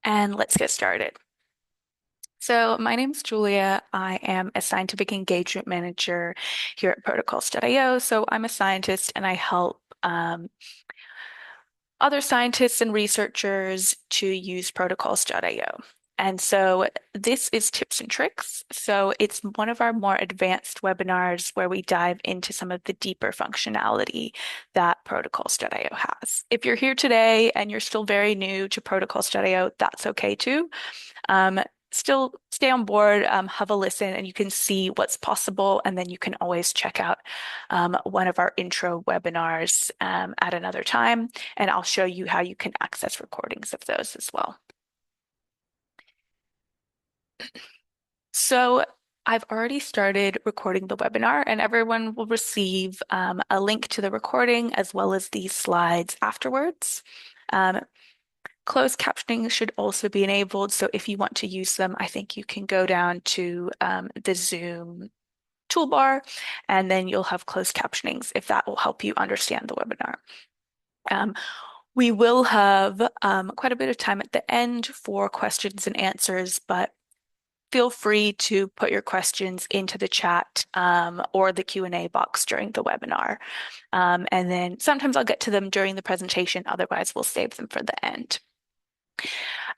and let's get started. So, my name is Julia. I am a scientific engagement manager here at Protocols.io. So, I'm a scientist and I help other scientists and researchers to use Protocols.io. And so, this is tips and tricks. So, it's one of our more advanced webinars where we dive into some of the deeper functionality that Protocols.io has. If you're here today and you're still very new to Protocols.io, that's okay too. Um, Still stay on board, have a listen, and you can see what's possible. And then you can always check out one of our intro webinars at another time, and I'll show you how you can access recordings of those as well. So I've already started recording the webinar, and everyone will receive a link to the recording as well as these slides afterwards. Um, Closed captioning should also be enabled. So if you want to use them, I think you can go down to the Zoom toolbar and then you'll have closed captionings if that will help you understand the webinar. Um, we will have quite a bit of time at the end for questions and answers, but feel free to put your questions into the chat or the Q&A box during the webinar. And then sometimes I'll get to them during the presentation, otherwise we'll save them for the end.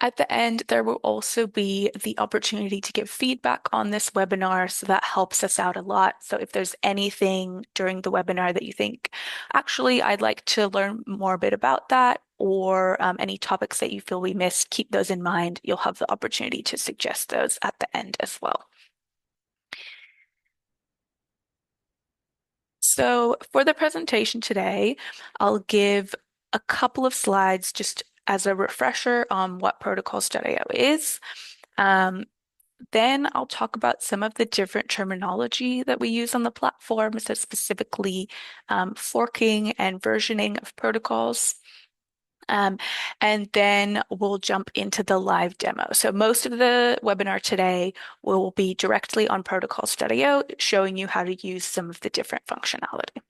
At the end, there will also be the opportunity to give feedback on this webinar, so that helps us out a lot. So if there's anything during the webinar that you think, actually, I'd like to learn more a bit about that, or any topics that you feel we missed, keep those in mind. You'll have the opportunity to suggest those at the end as well. So for the presentation today, I'll give a couple of slides just as a refresher on what Protocols.io is. Um, then I'll talk about some of the different terminology that we use on the platform, so specifically forking and versioning of protocols. Um, and then we'll jump into the live demo. So most of the webinar today will be directly on protocols.io, showing you how to use some of the different functionality.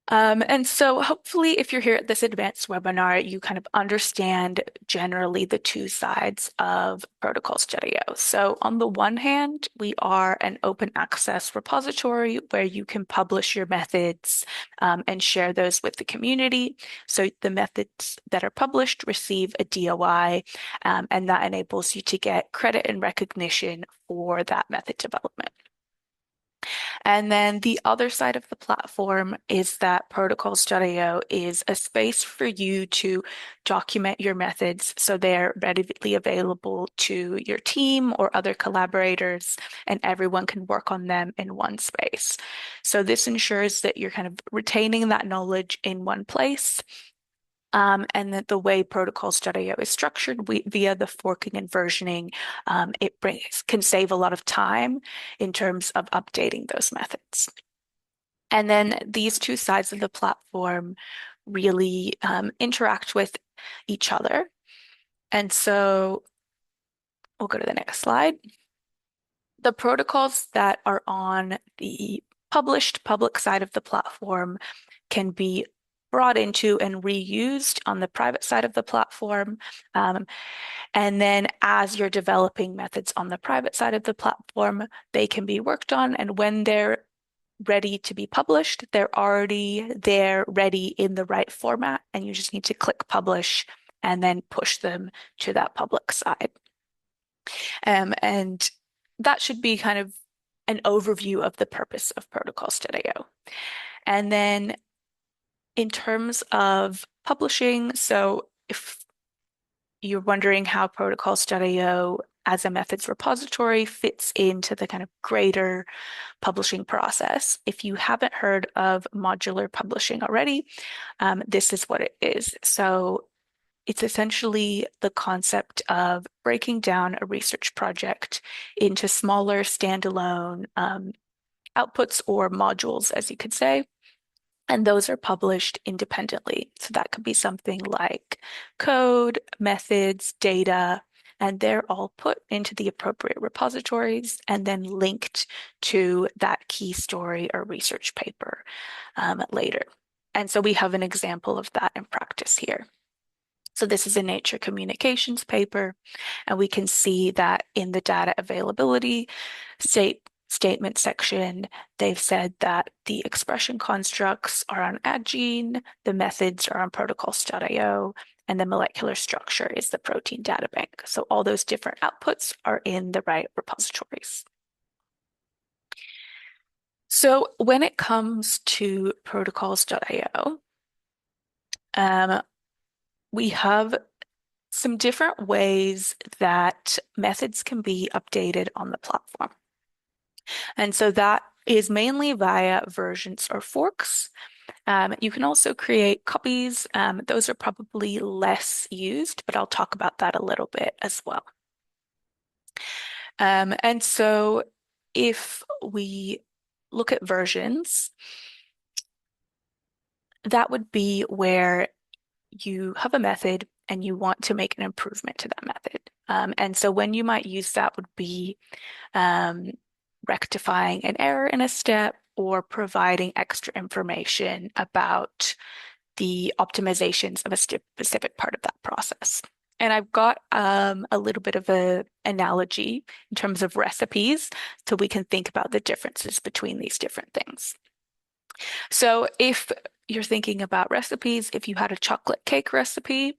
And so hopefully if you're here at this advanced webinar, you kind of understand generally the two sides of Protocols.io. So on the one hand, we are an open access repository where you can publish your methods and share those with the community. So the methods that are published receive a DOI, and that enables you to get credit and recognition for that method development. And then the other side of the platform is that Protocols.io is a space for you to document your methods so they're readily available to your team or other collaborators, and everyone can work on them in one space. So this ensures that you're kind of retaining that knowledge in one place. And that the way Protocols.io is structured via the forking and versioning, can save a lot of time in terms of updating those methods. And then these two sides of the platform really interact with each other. And so we'll go to the next slide. The protocols that are on the published public side of the platform can be brought into and reused on the private side of the platform. And then as you're developing methods on the private side of the platform, they can be worked on. And when they're ready to be published, they're already there, ready in the right format. And you just need to click publish and then push them to that public side. And that should be kind of an overview of the purpose of Protocols.io. And then in terms of publishing, so if you're wondering how Protocols.io as a methods repository fits into the kind of greater publishing process, if you haven't heard of modular publishing already, this is what it is. So it's essentially the concept of breaking down a research project into smaller standalone outputs or modules, as you could say. And those are published independently. So that could be something like code, methods, data, and they're all put into the appropriate repositories and then linked to that key story or research paper later. And so we have an example of that in practice here. So this is a Nature Communications paper, and we can see that in the data availability statement section, they've said that the expression constructs are on Adgene, the methods are on protocols.io, and the molecular structure is the protein data bank. So all those different outputs are in the right repositories. So when it comes to protocols.io, we have some different ways that methods can be updated on the platform. And so that is mainly via versions or forks. You can also create copies. Those are probably less used, but I'll talk about that a little bit as well. And so if we look at versions, that would be where you have a method and you want to make an improvement to that method. And so when you might use that would be um, rectifying an error in a step or providing extra information about the optimizations of a specific part of that process. And I've got a little bit of an analogy in terms of recipes so we can think about the differences between these different things. So if you're thinking about recipes, if you had a chocolate cake recipe,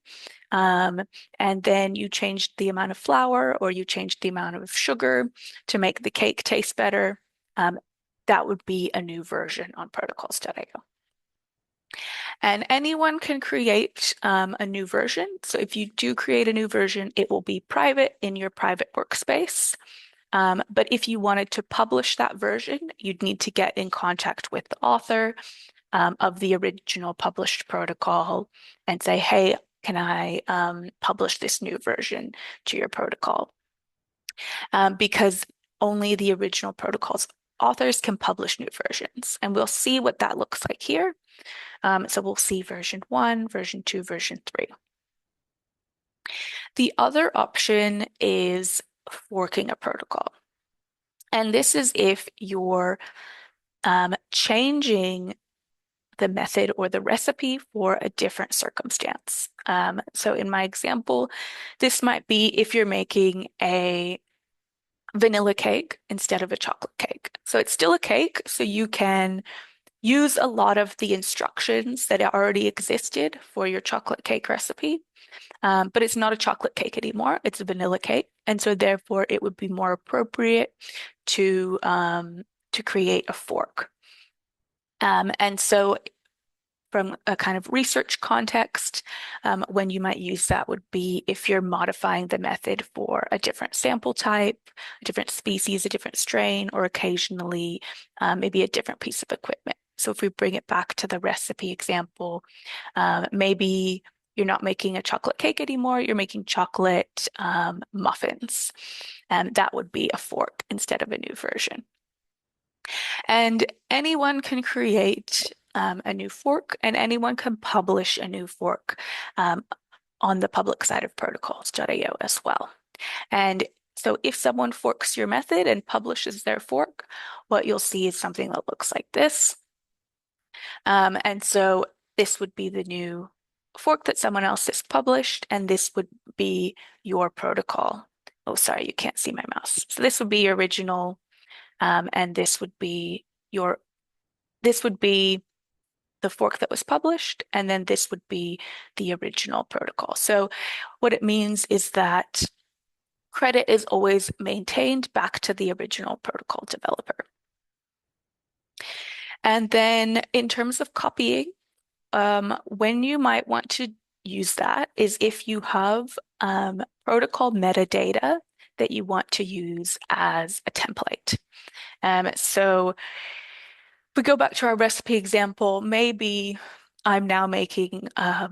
um, and then you changed the amount of flour or you changed the amount of sugar to make the cake taste better, that would be a new version on protocols.io. And anyone can create a new version. So if you do create a new version, it will be private in your private workspace. But if you wanted to publish that version, you'd need to get in contact with the author of the original published protocol and say, hey, can I publish this new version to your protocol? Because only the original protocol's authors can publish new versions. And we'll see what that looks like here. So we'll see version 1, version 2, version 3. The other option is forking a protocol. And this is if you're changing the method or the recipe for a different circumstance. So in my example, this might be if you're making a vanilla cake instead of a chocolate cake. So it's still a cake, so you can use a lot of the instructions that already existed for your chocolate cake recipe. But it's not a chocolate cake anymore. It's a vanilla cake. And so therefore it would be more appropriate to create a fork. And so from a kind of research context, when you might use that would be if you're modifying the method for a different sample type, a different species, a different strain, or occasionally maybe a different piece of equipment. So if we bring it back to the recipe example, maybe you're not making a chocolate cake anymore, you're making chocolate muffins. And that would be a fork instead of a new version. And anyone can create a new fork and anyone can publish a new fork on the public side of protocols.io as well. And so if someone forks your method and publishes their fork, what you'll see is something that looks like this. And so this would be the new fork that someone else has published, and this would be your protocol. Oh, sorry, you can't see my mouse. So this would be your original, and this would be the fork that was published, and then this would be the original protocol. So what it means is that credit is always maintained back to the original protocol developer. And then in terms of copying, when you might want to use that is if you have protocol metadata that you want to use as a template. So if we go back to our recipe example, maybe I'm now making a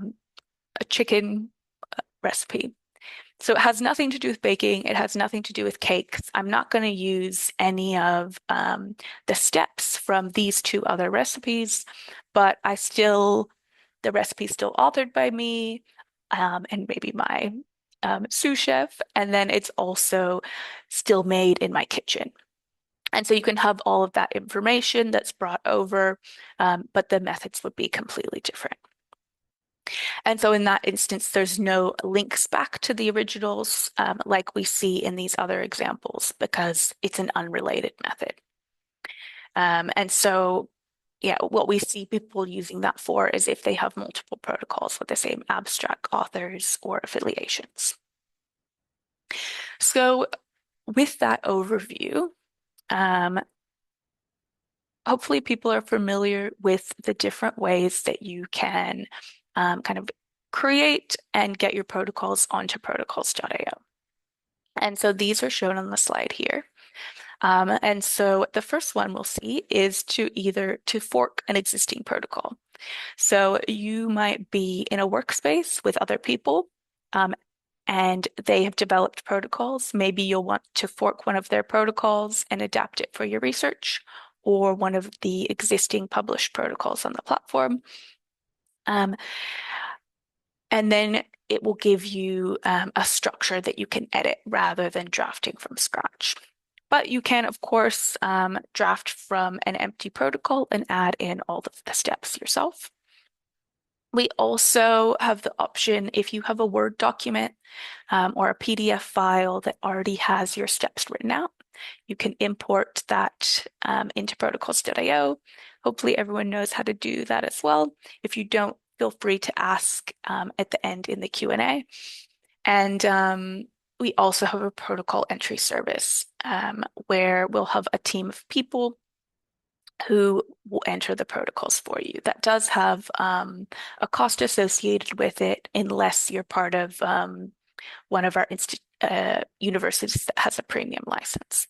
chicken recipe. So it has nothing to do with baking. It has nothing to do with cakes. I'm not going to use any of the steps from these two other recipes, but the recipe is still authored by me and maybe my sous chef, and then it's also still made in my kitchen. And so you can have all of that information that's brought over, but the methods would be completely different. And so in that instance, there's no links back to the originals like we see in these other examples because it's an unrelated method. And so, yeah, what we see people using that for is if they have multiple protocols with the same abstract authors or affiliations. So with that overview, um, hopefully people are familiar with the different ways that you can kind of create and get your protocols onto protocols.io. And so these are shown on the slide here. And so the first one we'll see is to fork an existing protocol. So you might be in a workspace with other people, and they have developed protocols. Maybe you'll want to fork one of their protocols and adapt it for your research, or one of the existing published protocols on the platform. And then it will give you a structure that you can edit rather than drafting from scratch. But you can, of course, draft from an empty protocol and add in all of the steps yourself. We also have the option, if you have a Word document or a PDF file that already has your steps written out, you can import that into protocols.io. Hopefully everyone knows how to do that as well. If you don't, feel free to ask at the end in the Q&A. And we also have a protocol entry service where we'll have a team of people who will enter the protocols for you. That does have a cost associated with it unless you're part of one of our universities that has a premium license.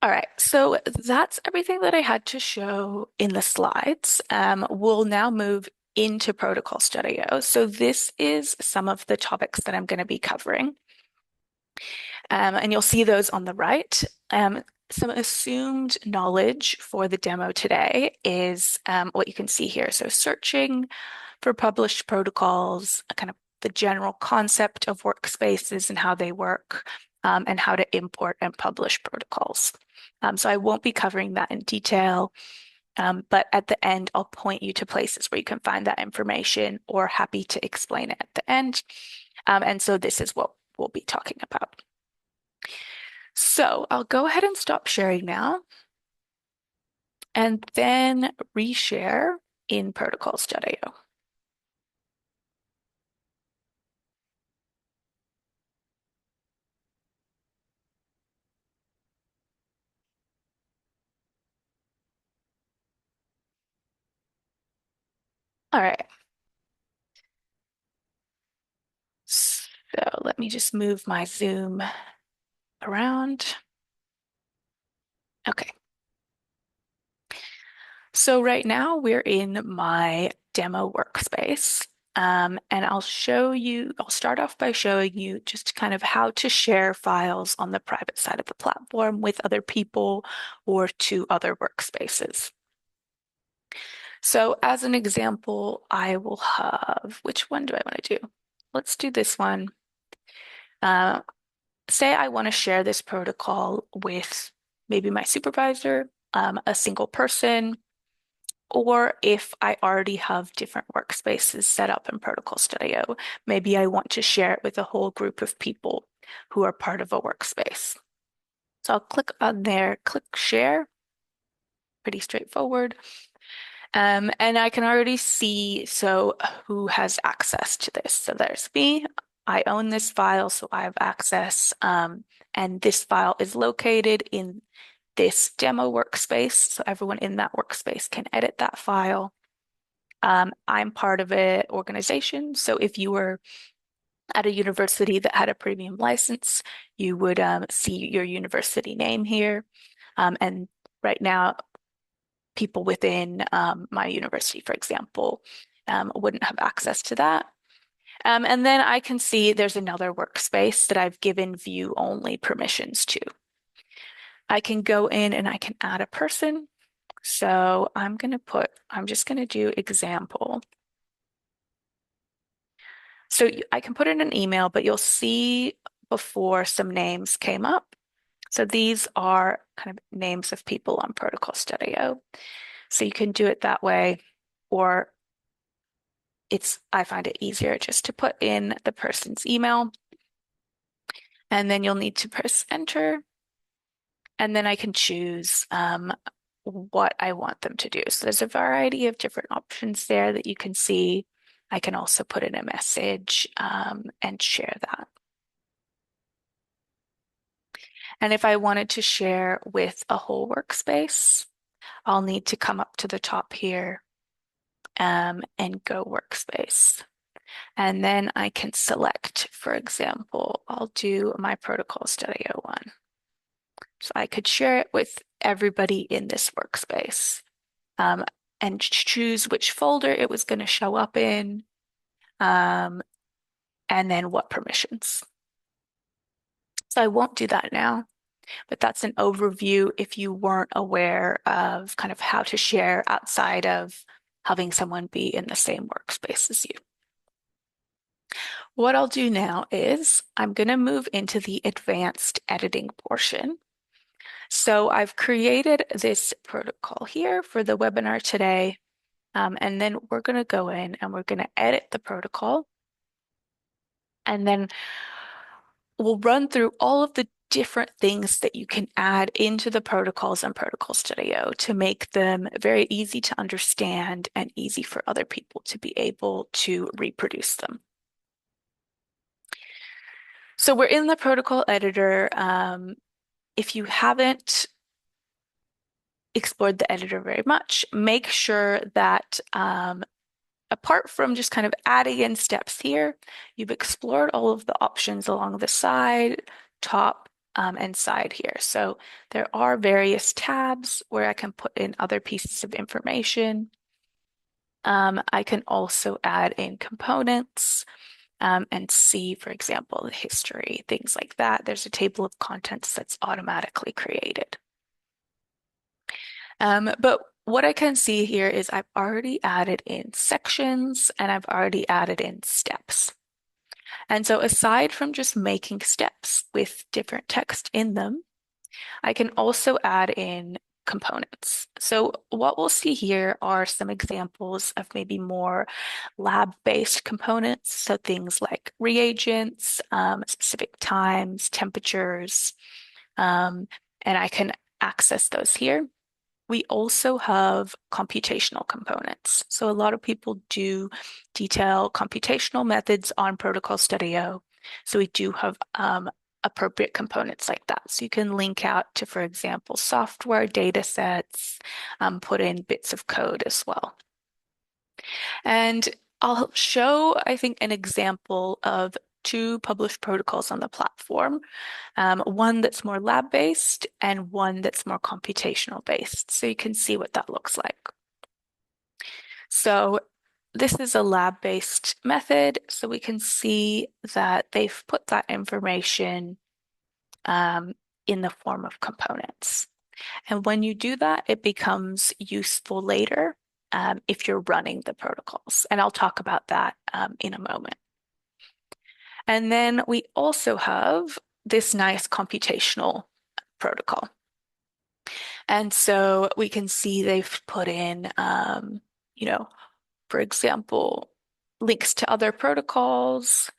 All right, so that's everything that I had to show in the slides. We'll now move into protocols.io. So this is some of the topics that I'm going to be covering. And you'll see those on the right. Some assumed knowledge for the demo today is what you can see here. So searching for published protocols, kind of the general concept of workspaces and how they work, and how to import and publish protocols. So I won't be covering that in detail, but at the end, I'll point you to places where you can find that information, or happy to explain it at the end. And so this is what we'll be talking about. So I'll go ahead and stop sharing now and then reshare in protocols.io. All right. So let me just move my Zoom around. Okay. So right now we're in my demo workspace. And I'll start off by showing you just kind of how to share files on the private side of the platform with other people or to other workspaces. So as an example, I will have, which one do I want to do? Let's do this one. Say I want to share this protocol with maybe my supervisor, a single person, or if I already have different workspaces set up in protocols.io, maybe I want to share it with a whole group of people who are part of a workspace. So I'll click on there, click share, pretty straightforward. And I can already see who has access to this. So there's me. I own this file, so I have access. And this file is located in this demo workspace, so everyone in that workspace can edit that file. I'm part of an organization, so if you were at a university that had a premium license, you would see your university name here. And right now, people within my university, for example, wouldn't have access to that. And then I can see there's another workspace that I've given view only permissions to. I can go in and I can add a person. So I'm just going to do example. So I can put in an email, but you'll see before some names came up. So these are kind of names of people on Protocol Studio. So you can do it that way, or I find it easier just to put in the person's email, and then you'll need to press enter, and then I can choose what I want them to do. So there's a variety of different options there that you can see. I can also put in a message and share that. And if I wanted to share with a whole workspace, I'll need to come up to the top here and go workspace. And then I can select, for example, I'll do my Protocol Studio one. So I could share it with everybody in this workspace um, and choose which folder it was going to show up in, um, and then what permissions. So I won't do that now, but that's an overview if you weren't aware of kind of how to share outside of having someone be in the same workspace as you. What I'll do now is I'm going to move into the advanced editing portion. So I've created this protocol here for the webinar today, and then we're going to go in and we're going to edit the protocol, and then we'll run through all of the different things that you can add into the protocols and Protocol Studio to make them very easy to understand and easy for other people to be able to reproduce them. So we're in the protocol editor. If you haven't explored the editor very much, make sure that apart from just kind of adding in steps here, you've explored all of the options along the side, top, and side here. So there are various tabs where I can put in other pieces of information. I can also add in components and see, for example, the history, things like that. There's a table of contents that's automatically created. But what I can see here is I've already added in sections and I've already added in steps. And so aside from just making steps with different text in them, I can also add in components. So what we'll see here are some examples of maybe more lab-based components. So things like reagents, specific times, temperatures, and I can access those here. We also have computational components. So a lot of people do detail computational methods on Protocol Studio. So we do have appropriate components like that. So you can link out to, for example, software data sets, put in bits of code as well. And I'll show, I think, an example of two published protocols on the platform, one that's more lab-based and one that's more computational-based. So you can see what that looks like. So this is a lab-based method, so we can see that they've put that information in the form of components. And when you do that, it becomes useful later if you're running the protocols. And I'll talk about that in a moment. And then we also have this nice computational protocol. And so we can see they've put in, for example, links to other protocols,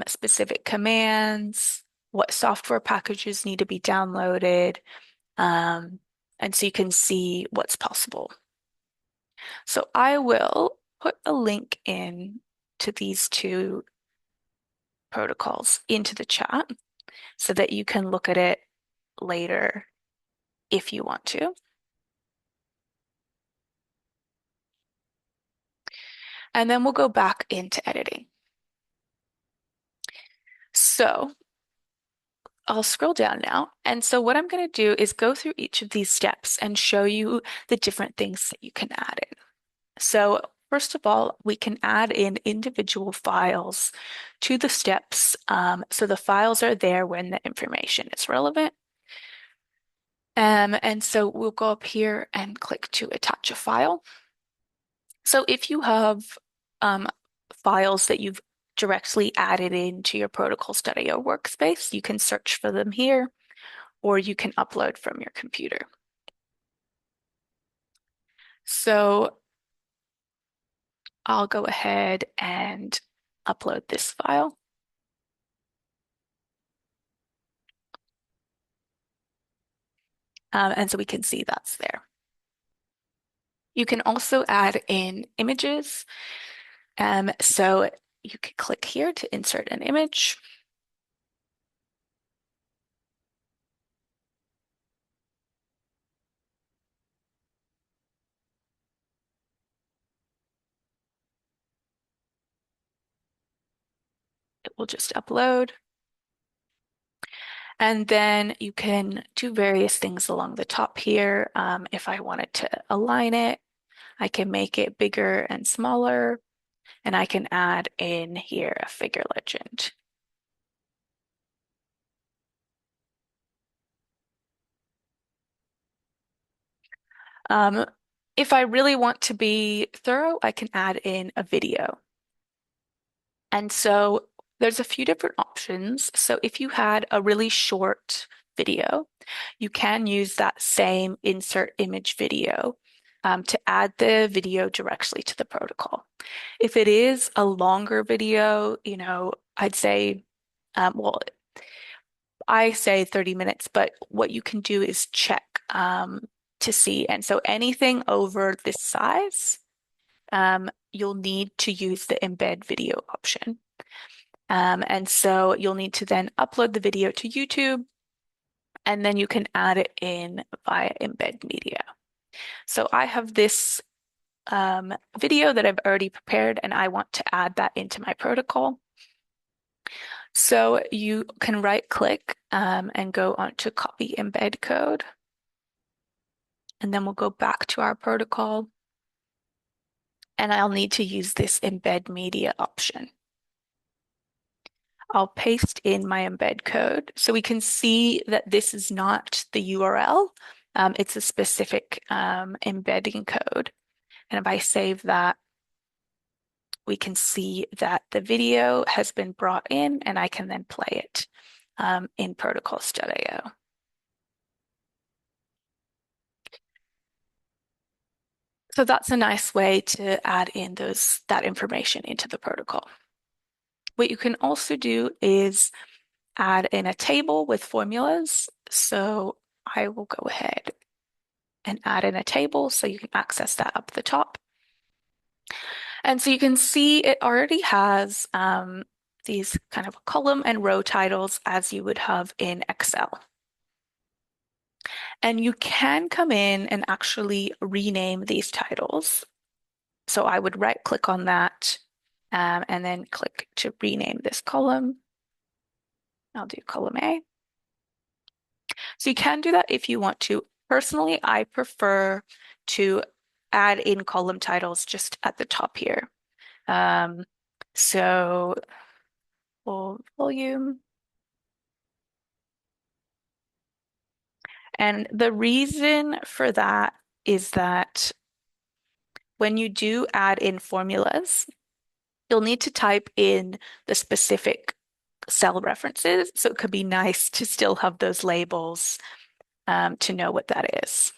specific commands, what software packages need to be downloaded. And so you can see what's possible. So I will put a link in to these two protocols into the chat so that you can look at it later if you want to. And then we'll go back into editing. So I'll scroll down now. And so what I'm going to do is go through each of these steps and show you the different things that you can add in. So first of all, we can add in individual files to the steps. So the files are there when the information is relevant. And so we'll go up here and click to attach a file. So if you have files that you've directly added into your Protocol Studio workspace, you can search for them here. or you can upload from your computer. So I'll go ahead and upload this file. And so we can see that's there. You can also add in images. So you can click here to insert an image. It will just upload. And then you can do various things along the top here. If I wanted to align it, I can make it bigger and smaller, and I can add in here a figure legend. Um, if I really want to be thorough, I can add in a video. And so there's a few different options. So if you had a really short video, you can use that same insert image video to add the video directly to the protocol. If it is a longer video, I'd say, well, I say 30 minutes, but what you can do is check to see. And so anything over this size, you'll need to use the embed video option. And so you'll need to then upload the video to YouTube, and then you can add it in via embed media. So I have this video that I've already prepared, and I want to add that into my protocol. So you can right click and go on to copy embed code. And then we'll go back to our protocol. And I'll need to use this embed media option. I'll paste in my embed code so we can see that this is not the URL. It's a specific embedding code. And if I save that, we can see that the video has been brought in, and I can then play it in protocols.io. So that's a nice way to add in that information into the protocol. What you can also do is add in a table with formulas. So I will go ahead and add in a table so you can access that up the top. And so you can see it already has these kind of column and row titles as you would have in Excel. And you can come in and actually rename these titles. So I would right click on that and then click to rename this column. I'll do column A. So you can do that if you want to. Personally, I prefer to add in column titles just at the top here. So full volume. And the reason for that is that when you do add in formulas, you'll need to type in the specific cell references. So it could be nice to still have those labels to know what that is.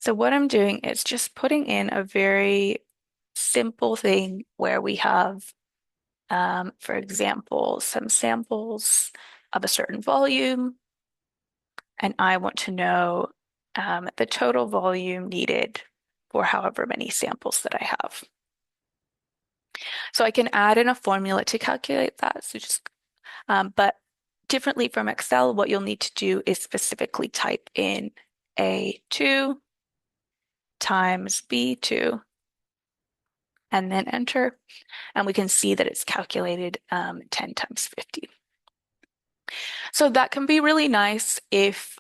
So what I'm doing is just putting in a very simple thing where we have, for example, some samples of a certain volume, and I want to know the total volume needed for however many samples that I have. So I can add in a formula to calculate that. So but differently from Excel, what you'll need to do is specifically type in A2 times B2 and then enter. And we can see that it's calculated 10 times 50. So that can be really nice if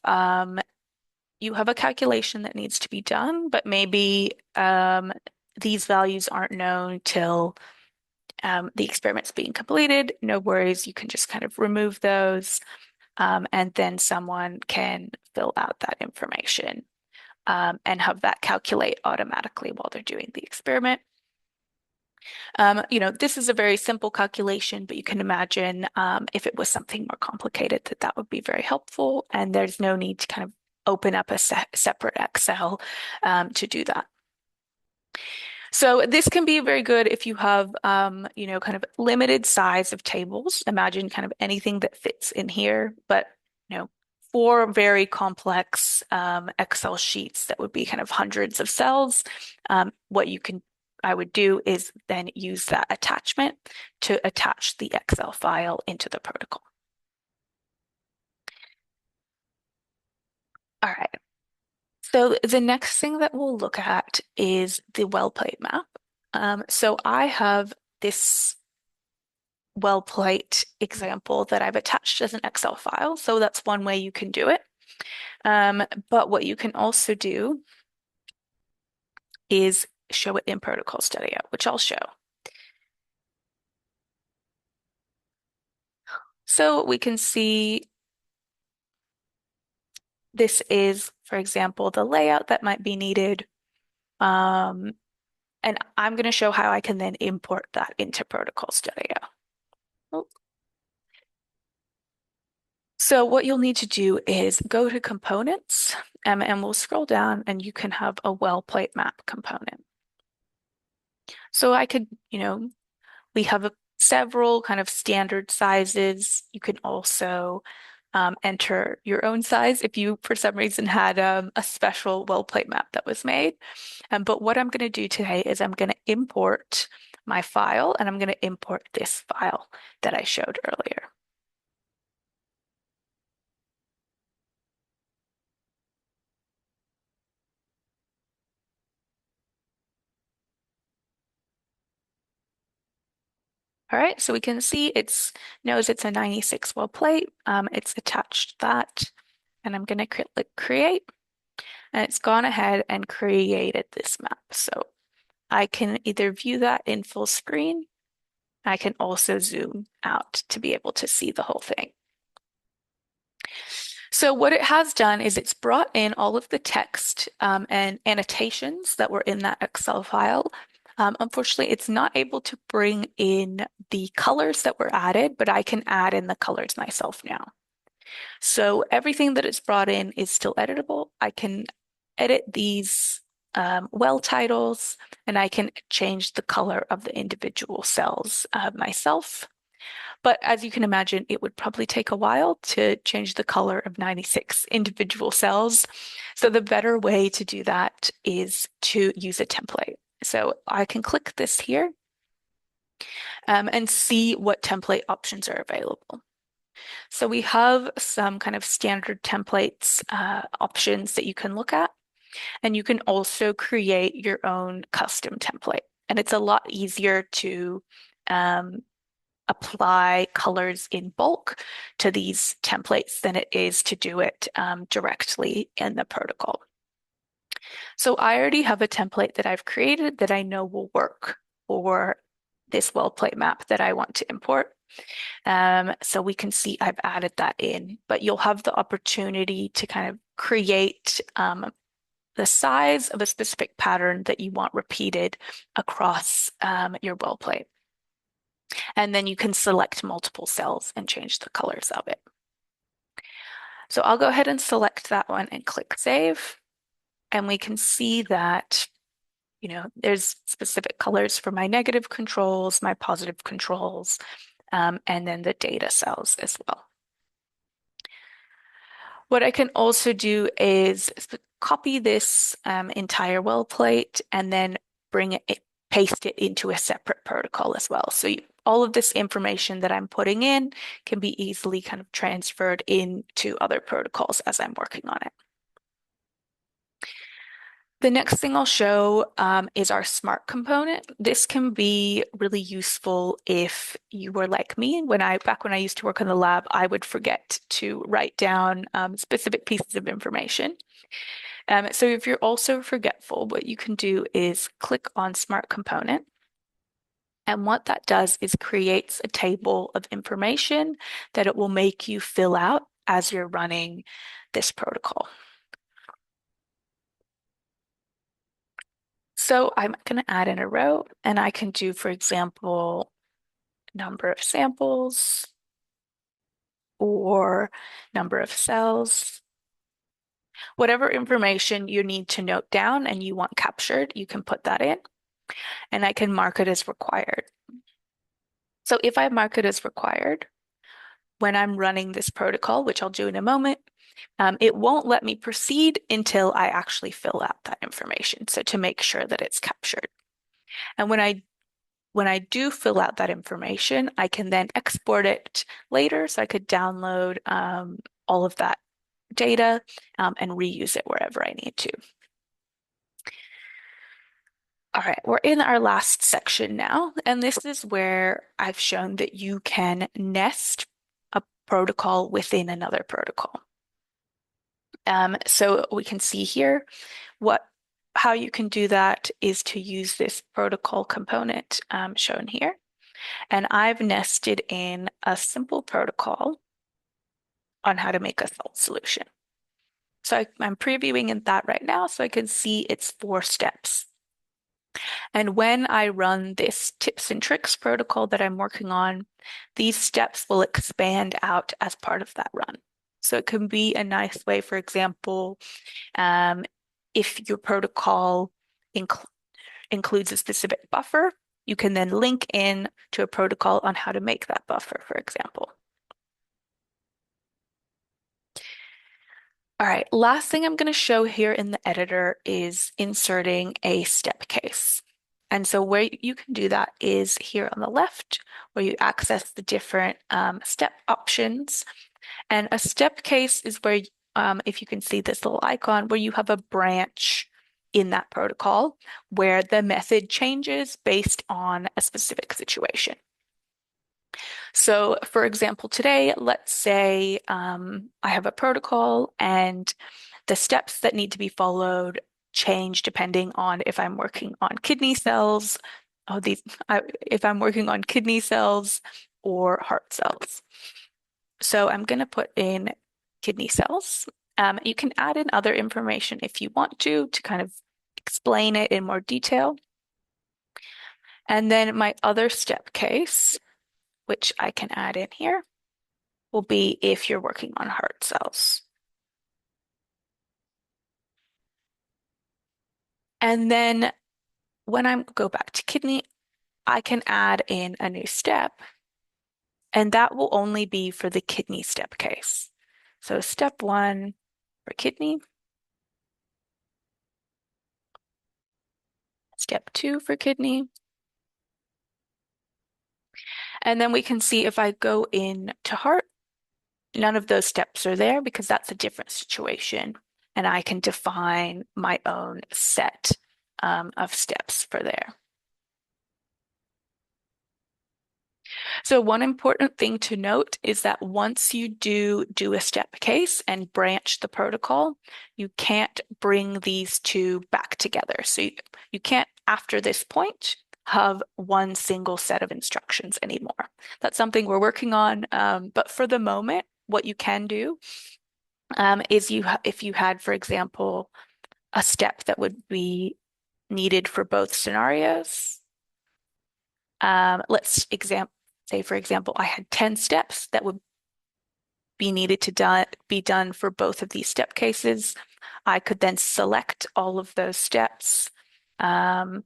you have a calculation that needs to be done, but maybe these values aren't known till the experiment's being completed. No worries, you can just kind of remove those, and then someone can fill out that information and have that calculate automatically while they're doing the experiment. This is a very simple calculation, but you can imagine if it was something more complicated, that would be very helpful. And there's no need to kind of open up a separate Excel to do that. So this can be very good if you have, kind of limited size of tables. Imagine kind of anything that fits in here, but, you know, for very complex Excel sheets that would be kind of hundreds of cells, I would do is then use that attachment to attach the Excel file into the protocol. All right. So the next thing that we'll look at is the well plate map. So I have this well plate example that I've attached as an Excel file. So that's one way you can do it. But what you can also do is show it in Protocol Studio, which I'll show. So we can see this is, for example, the layout that might be needed. And I'm going to show how I can then import that into Protocol Studio. Oh. So what you'll need to do is go to Components, and we'll scroll down and you can have a well plate map component. So I could, we have several kind of standard sizes. You can also enter your own size if you, for some reason, had a special well plate map that was made. But what I'm going to do today is I'm going to import my file, and I'm going to import this file that I showed earlier. All right, so we can see it knows it's a 96 well plate. It's attached that, and I'm going to click create, and it's gone ahead and created this map. So I can either view that in full screen. I can also zoom out to be able to see the whole thing. So what it has done is it's brought in all of the text and annotations that were in that Excel file. Unfortunately, it's not able to bring in the colors that were added, but I can add in the colors myself now. So everything that is brought in is still editable. I can edit these well titles, and I can change the color of the individual cells myself. But as you can imagine, it would probably take a while to change the color of 96 individual cells. So the better way to do that is to use a template. So I can click this here and see what template options are available. So we have some kind of standard templates options that you can look at, and you can also create your own custom template. And it's a lot easier to apply colors in bulk to these templates than it is to do it directly in the protocol. So I already have a template that I've created that I know will work for this well plate map that I want to import. So we can see I've added that in, but you'll have the opportunity to kind of create the size of a specific pattern that you want repeated across your well plate. And then you can select multiple cells and change the colors of it. So I'll go ahead and select that one and click Save. And we can see that, there's specific colors for my negative controls, my positive controls, and then the data cells as well. What I can also do is copy this entire well plate and then paste it into a separate protocol as well. So all of this information that I'm putting in can be easily kind of transferred into other protocols as I'm working on it. The next thing I'll show is our smart component. This can be really useful if you were like me. Back when I used to work in the lab, I would forget to write down specific pieces of information. So if you're also forgetful, what you can do is click on Smart Component. And what that does is creates a table of information that it will make you fill out as you're running this protocol. So I'm going to add in a row and I can do, for example, number of samples or number of cells. Whatever information you need to note down and you want captured, you can put that in and I can mark it as required. So if I mark it as required, when I'm running this protocol, which I'll do in a moment, it won't let me proceed until I actually fill out that information. So to make sure that it's captured. And when I do fill out that information, I can then export it later. So I could download all of that data and reuse it wherever I need to. All right, we're in our last section now, and this is where I've shown that you can nest a protocol within another protocol. So we can see here how you can do that is to use this protocol component shown here. And I've nested in a simple protocol on how to make a salt solution. So I'm previewing that right now so I can see its 4 steps. And when I run this tips and tricks protocol that I'm working on, these steps will expand out as part of that run. So it can be a nice way, for example, um, if your protocol includes a specific buffer, you can then link in to a protocol on how to make that buffer, for example. All right, last thing I'm going to show here in the editor is inserting a step case. And so where you can do that is here on the left, where you access the different step options. And a step case is where, if you can see this little icon, where you have a branch in that protocol where the method changes based on a specific situation. So for example, today, let's say I have a protocol and the steps that need to be followed change depending on if I'm working on kidney cells, if I'm working on kidney cells or heart cells. So I'm going to put in kidney cells. You can add in other information if you want to kind of explain it in more detail. And then my other step case, which I can add in here, will be if you're working on heart cells. And then when I go back to kidney, I can add in a new step, and that will only be for the kidney step case. So step 1 for kidney, step 2 for kidney. And then we can see if I go in to heart, none of those steps are there because that's a different situation. And I can define my own set of steps for there. So one important thing to note is that once you do a step case and branch the protocol, you can't bring these two back together. So you can't, after this point, have one single set of instructions anymore. That's something we're working on. But for the moment, what you can do is if you had, for example, a step that would be needed for both scenarios. Let's say, for example, I had 10 steps that would be needed to be done for both of these step cases. I could then select all of those steps, copy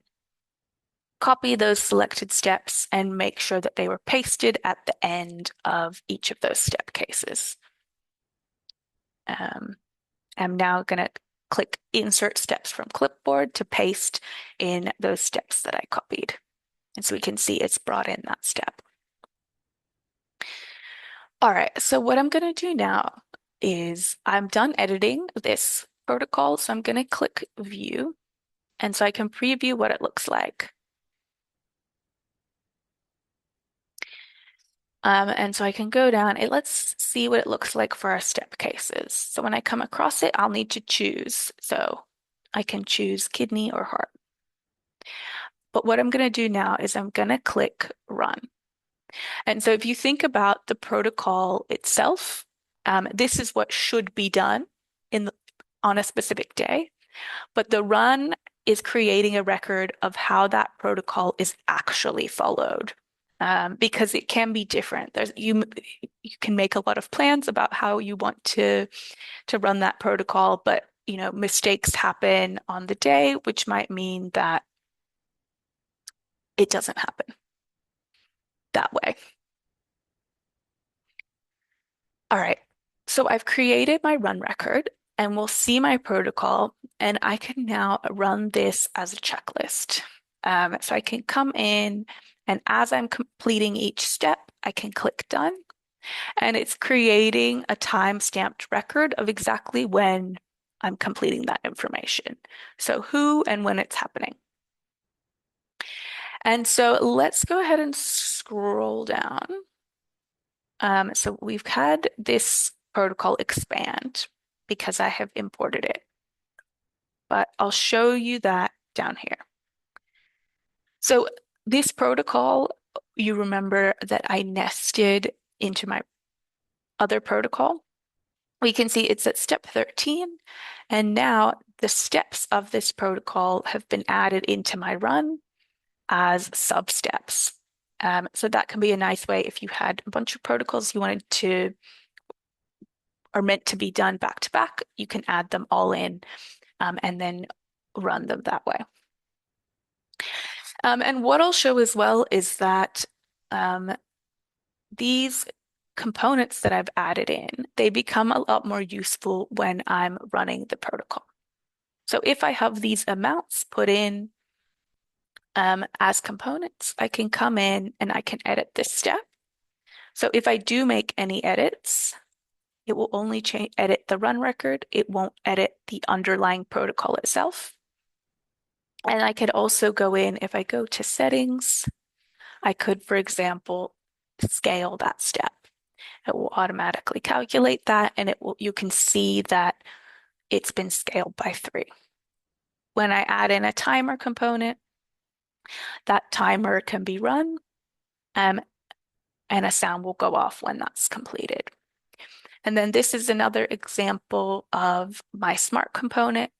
those selected steps, and make sure that they were pasted at the end of each of those step cases. I'm now going to click Insert Steps from Clipboard to paste in those steps that I copied. And so we can see it's brought in that step. All right, so what I'm going to do now is I'm done editing this protocol, so I'm going to click View, and so I can preview what it looks like. And so I can go down, let's see what it looks like for our step cases. So when I come across it, I'll need to choose. So I can choose kidney or heart. But what I'm going to do now is I'm going to click Run. And so if you think about the protocol itself, this is what should be done on a specific day. But the run is creating a record of how that protocol is actually followed. Because it can be different. You can make a lot of plans about how you want to run that protocol, but mistakes happen on the day, which might mean that it doesn't happen that way. All right. So I've created my run record and we'll see my protocol, and I can now run this as a checklist. So I can come in, and as I'm completing each step, I can click done, and it's creating a time-stamped record of exactly when I'm completing that information. So who and when it's happening. And so let's go ahead and scroll down. So we've had this protocol expand because I have imported it, but I'll show you that down here. So this protocol, you remember that I nested into my other protocol. We can see it's at step 13, and now the steps of this protocol have been added into my run as sub-steps. So that can be a nice way if you had a bunch of protocols you wanted to are meant to be done back to back, you can add them all in and then run them that way. And what I'll show as well is that um, these components that I've added in, they become a lot more useful when I'm running the protocol. So if I have these amounts put in as components, I can come in and I can edit this step. So if I do make any edits, it will only edit the run record. It won't edit the underlying protocol itself. And I could also go in, if I go to settings, I could, for example, scale that step. It will automatically calculate that, and you can see that it's been scaled by 3. When I add in a timer component, that timer can be run, and a sound will go off when that's completed. And then this is another example of my smart component.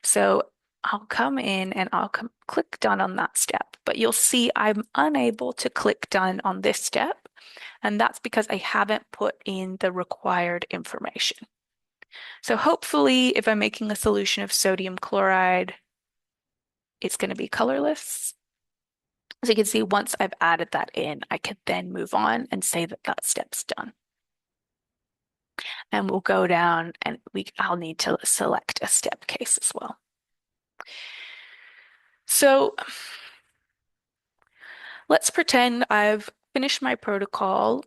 So I'll come in and I'll click done on that step, but you'll see I'm unable to click done on this step, and that's because I haven't put in the required information. So hopefully, if I'm making a solution of sodium chloride, it's going to be colorless. So you can see once I've added that in, I can then move on and say that that step's done. And we'll go down and I'll need to select a step case as well. So let's pretend I've finished my protocol.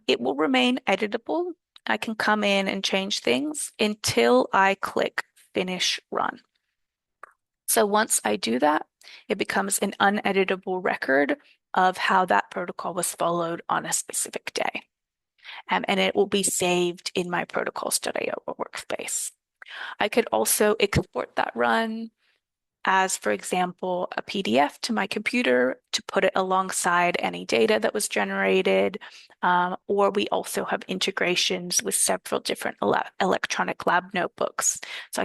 It will remain editable. I can come in and change things until I click Finish Run. So once I do that, it becomes an uneditable record of how that protocol was followed on a specific day. And it will be saved in my protocols.io workspace. I could also export that run as, for example, a PDF to my computer to put it alongside any data that was generated. Or we also have integrations with several different electronic lab notebooks. So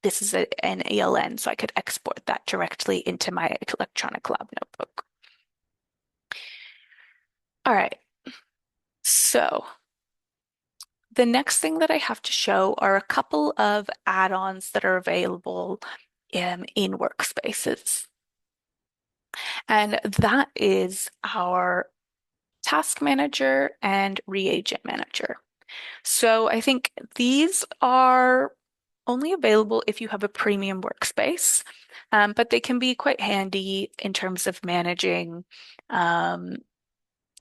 this is an ELN, so I could export that directly into my electronic lab notebook. All right. So the next thing that I have to show are a couple of add-ons that are available in workspaces. And that is our task manager and reagent manager. So I think these are only available if you have a premium workspace, but they can be quite handy in terms of managing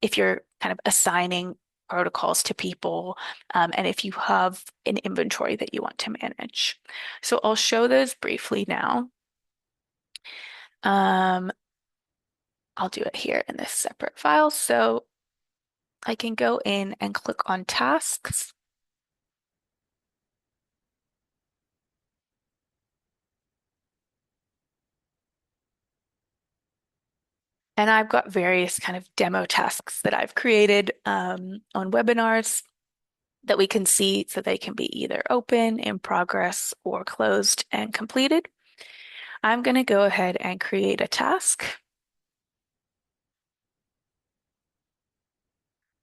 if you're kind of assigning protocols to people, and if you have an inventory that you want to manage. So I'll show those briefly now. I'll do it here in this separate file. So I can go in and click on tasks. And I've got various kind of demo tasks that I've created on webinars that we can see, so they can be either open, in progress, or closed and completed. I'm going to go ahead and create a task.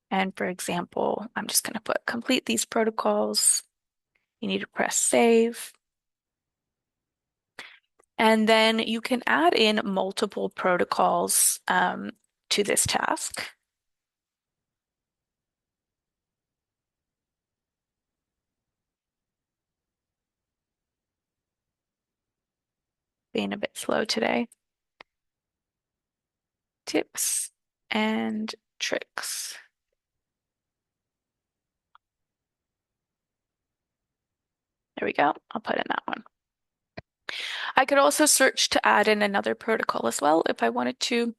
And for example, I'm just going to put complete these protocols. You need to press save. And then you can add in multiple protocols to this task. Being a bit slow today. Tips and tricks. There we go. I'll put in that one. I could also search to add in another protocol as well if I wanted to.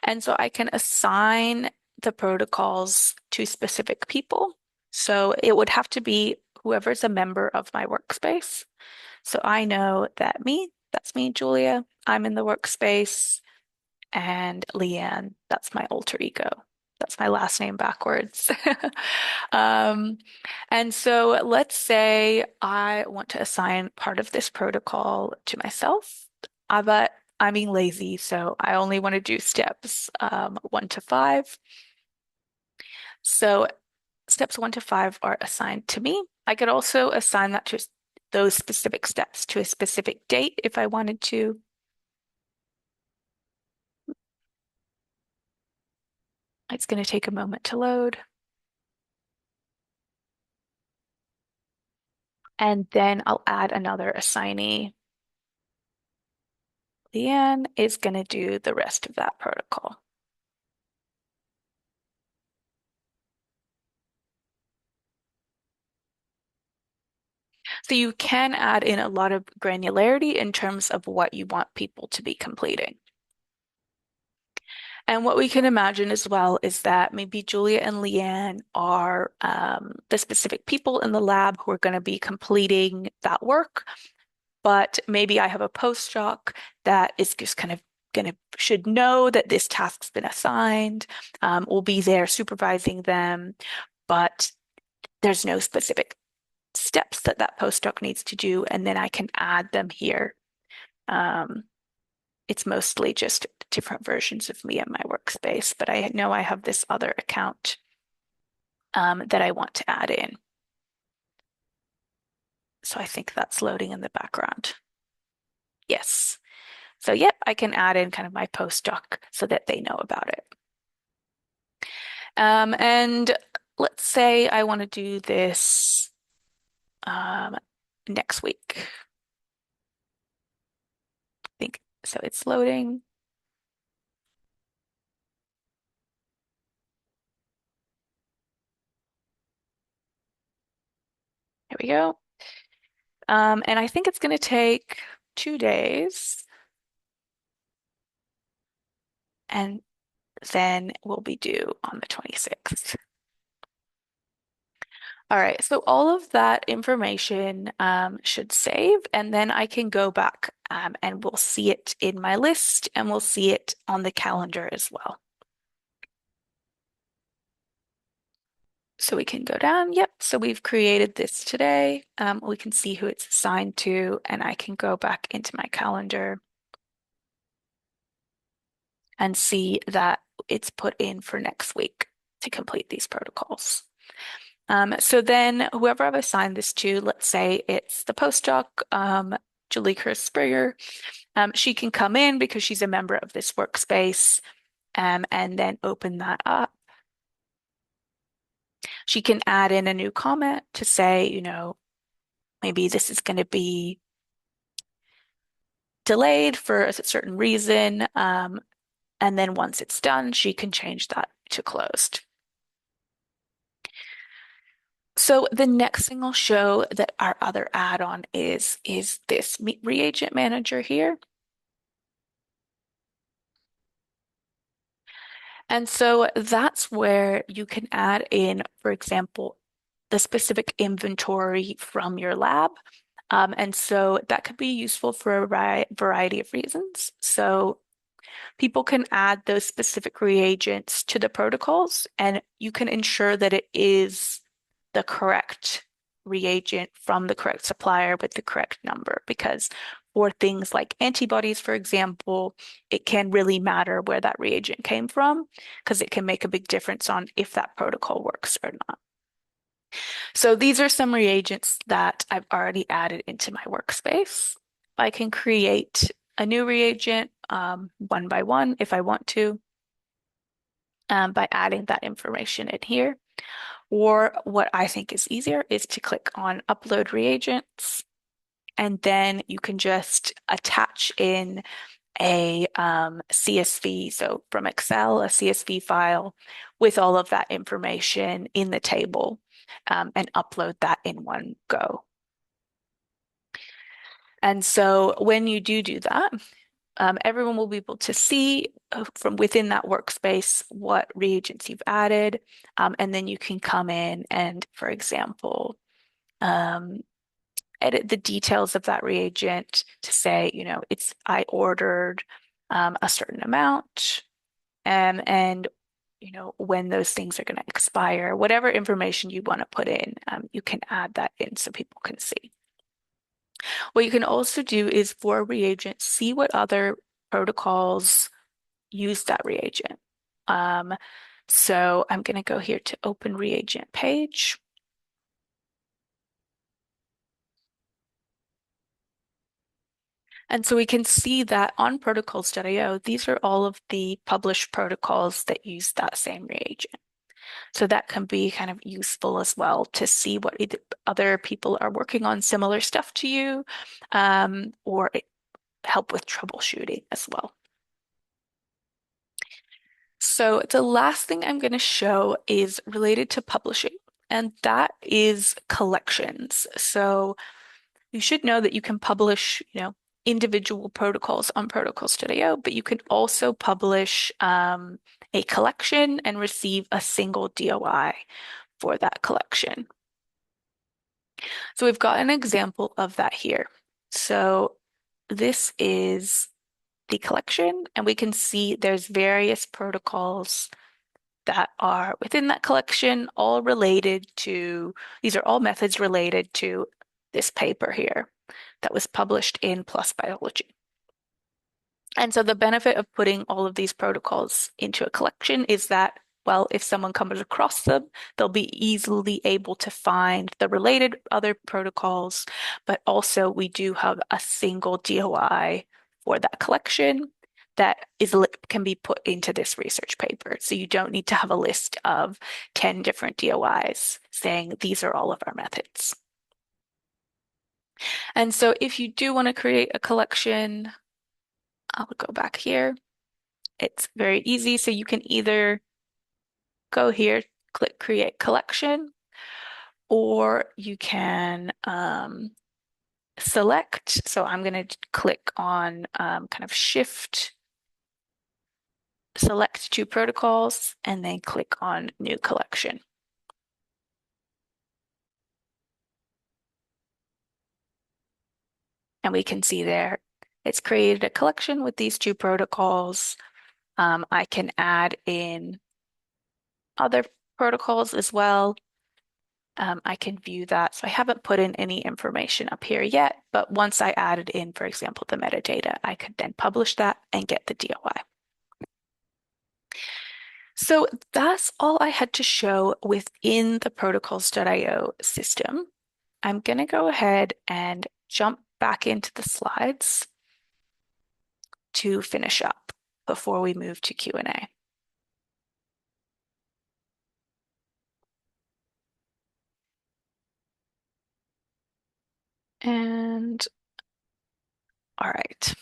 And so I can assign the protocols to specific people. So it would have to be whoever's a member of my workspace. So I know that that's me, Julia, I'm in the workspace, and Leanne, that's my alter ego. That's my last name backwards. Um, and so let's say I want to assign part of this protocol to myself, but I'm being lazy, so I only want to do steps 1 to 5. So steps 1 to 5 are assigned to me. I could also assign that to those specific steps to a specific date if I wanted to. It's going to take a moment to load. And then I'll add another assignee. Leanne is going to do the rest of that protocol. So you can add in a lot of granularity in terms of what you want people to be completing. And what we can imagine as well is that maybe Julia and Leanne are the specific people in the lab who are going to be completing that work. But maybe I have a postdoc that is just kind of should know that this task's been assigned, will be there supervising them, but there's no specific steps that that postdoc needs to do, and then I can add them here. Um, it's mostly just different versions of me in my workspace, but I know I have this other account that I want to add in. So I think that's loading in the background. Yes. So yep, I can add in kind of my postdoc so that they know about it. And let's say I want to do this um, next week. I think so. It's loading. Here we go. And I think it's going to take 2 days, and then we'll be due on the 26th. All right, so all of that information should save, and then I can go back and we'll see it in my list, and we'll see it on the calendar as well. So we can go down. Yep, so we've created this today. We can see who it's assigned to, and I can go back into my calendar and see that it's put in for next week to complete these protocols. So then whoever I've assigned this to, let's say it's the postdoc, Julie Kurz Springer, she can come in because she's a member of this workspace, and then open that up. She can add in a new comment to say, maybe this is going to be delayed for a certain reason. And then once it's done, she can change that to closed. So the next thing I'll show that our other add-on is this reagent manager here. And so that's where you can add in, for example, the specific inventory from your lab. And so that could be useful for a variety of reasons. So people can add those specific reagents to the protocols, and you can ensure that it is the correct reagent from the correct supplier with the correct number. Because for things like antibodies, for example, it can really matter where that reagent came from because it can make a big difference on if that protocol works or not. So these are some reagents that I've already added into my workspace. I can create a new reagent one by one if I want to by adding that information in here. Or what I think is easier is to click on Upload Reagents, and then you can just attach in a CSV, so from Excel, a CSV file with all of that information in the table and upload that in one go. And so when you do that, everyone will be able to see from within that workspace what reagents you've added. And then you can come in and, for example, um, edit the details of that reagent to say, I ordered a certain amount and when those things are going to expire, whatever information you want to put in, you can add that in so people can see. What you can also do is for a reagent, see what other protocols use that reagent. Um, so I'm going to go here to Open Reagent Page. And so we can see that on protocols.io, these are all of the published protocols that use that same reagent. So that can be kind of useful as well to see what other people are working on similar stuff to you, or help with troubleshooting as well. So the last thing I'm going to show is related to publishing, and that is collections. So you should know that you can publish, individual protocols on protocols.io, but you can also publish a collection and receive a single DOI for that collection. So we've got an example of that here. So this is the collection, and we can see there's various protocols that are within that collection, all related to, these are all methods related to this paper here that was published in PLOS Biology. And so the benefit of putting all of these protocols into a collection is that, well, if someone comes across them, they'll be easily able to find the related other protocols, but also we do have a single DOI for that collection that can be put into this research paper. So you don't need to have a list of 10 different DOIs saying these are all of our methods. And so if you do want to create a collection, I'll go back here. It's very easy. So you can either go here, click Create Collection, or you can select. So I'm going to click on kind of Shift, select two protocols, and then click on New Collection. And we can see there, it's created a collection with these two protocols. I can add in other protocols as well. I can view that. So I haven't put in any information up here yet, but once I added in, for example, the metadata, I could then publish that and get the DOI. So that's all I had to show within the protocols.io system. I'm going to go ahead and jump back into the slides to finish up before we move to Q&A. And all right.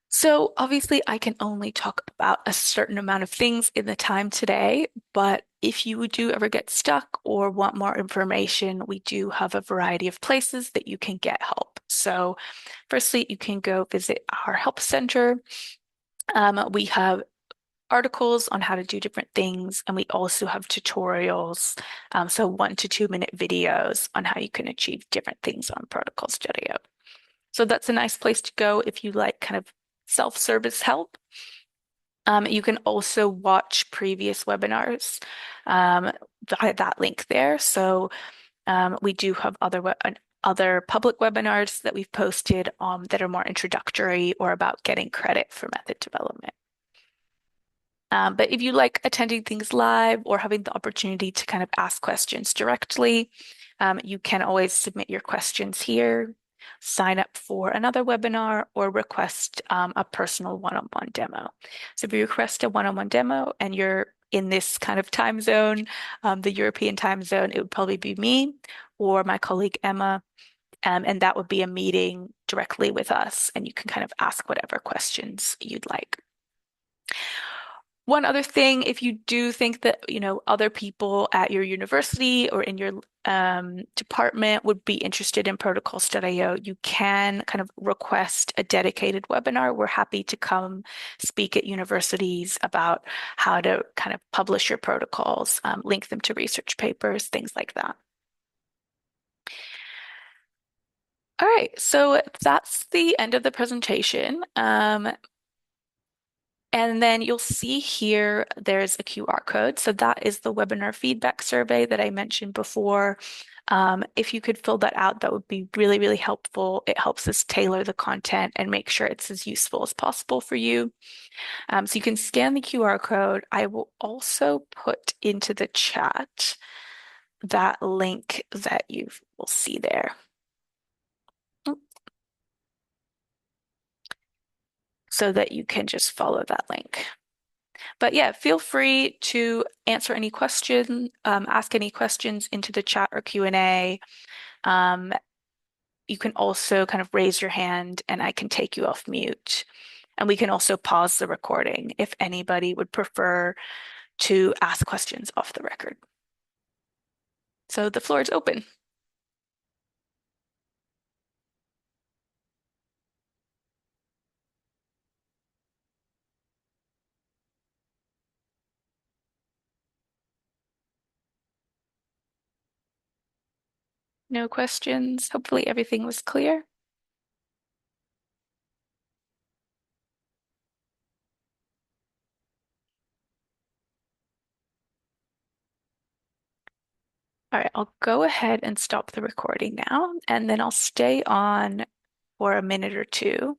So obviously I can only talk about a certain amount of things in the time today, but if you do ever get stuck or want more information, we do have a variety of places that you can get help. So firstly, you can go visit our help center. We have articles on how to do different things, and we also have tutorials, so 1 to 2 minute videos on how you can achieve different things on protocols.io. So that's a nice place to go if you like kind of self-service help. You can also watch previous webinars via that link there. So We do have other public webinars that we've posted that are more introductory or about getting credit for method development. But if you like attending things live or having the opportunity to kind of ask questions directly, you can always submit your questions here, sign up for another webinar, or request a personal one-on-one demo. So if you request a one-on-one demo and you're in this kind of time zone, the European time zone, it would probably be me or my colleague Emma, and that would be a meeting directly with us, and you can kind of ask whatever questions you'd like. One other thing, if you do think that, other people at your university or in your department would be interested in protocols.io, you can kind of request a dedicated webinar. We're happy to come speak at universities about how to kind of publish your protocols, link them to research papers, things like that. All right, so that's the end of the presentation. And then you'll see here there's a QR code. So that is the webinar feedback survey that I mentioned before. If you could fill that out, that would be really, really helpful. It helps us tailor the content and make sure it's as useful as possible for you. So you can scan the QR code. I will also put into the chat that link that you will see there. So that you can just follow that link. But yeah, feel free to answer any question, ask any questions into the chat or Q&A. Um, you can also kind of raise your hand and I can take you off mute. And we can also pause the recording if anybody would prefer to ask questions off the record. So the floor is open. No questions. Hopefully everything was clear. All right, I'll go ahead and stop the recording now, and then I'll stay on for a minute or two.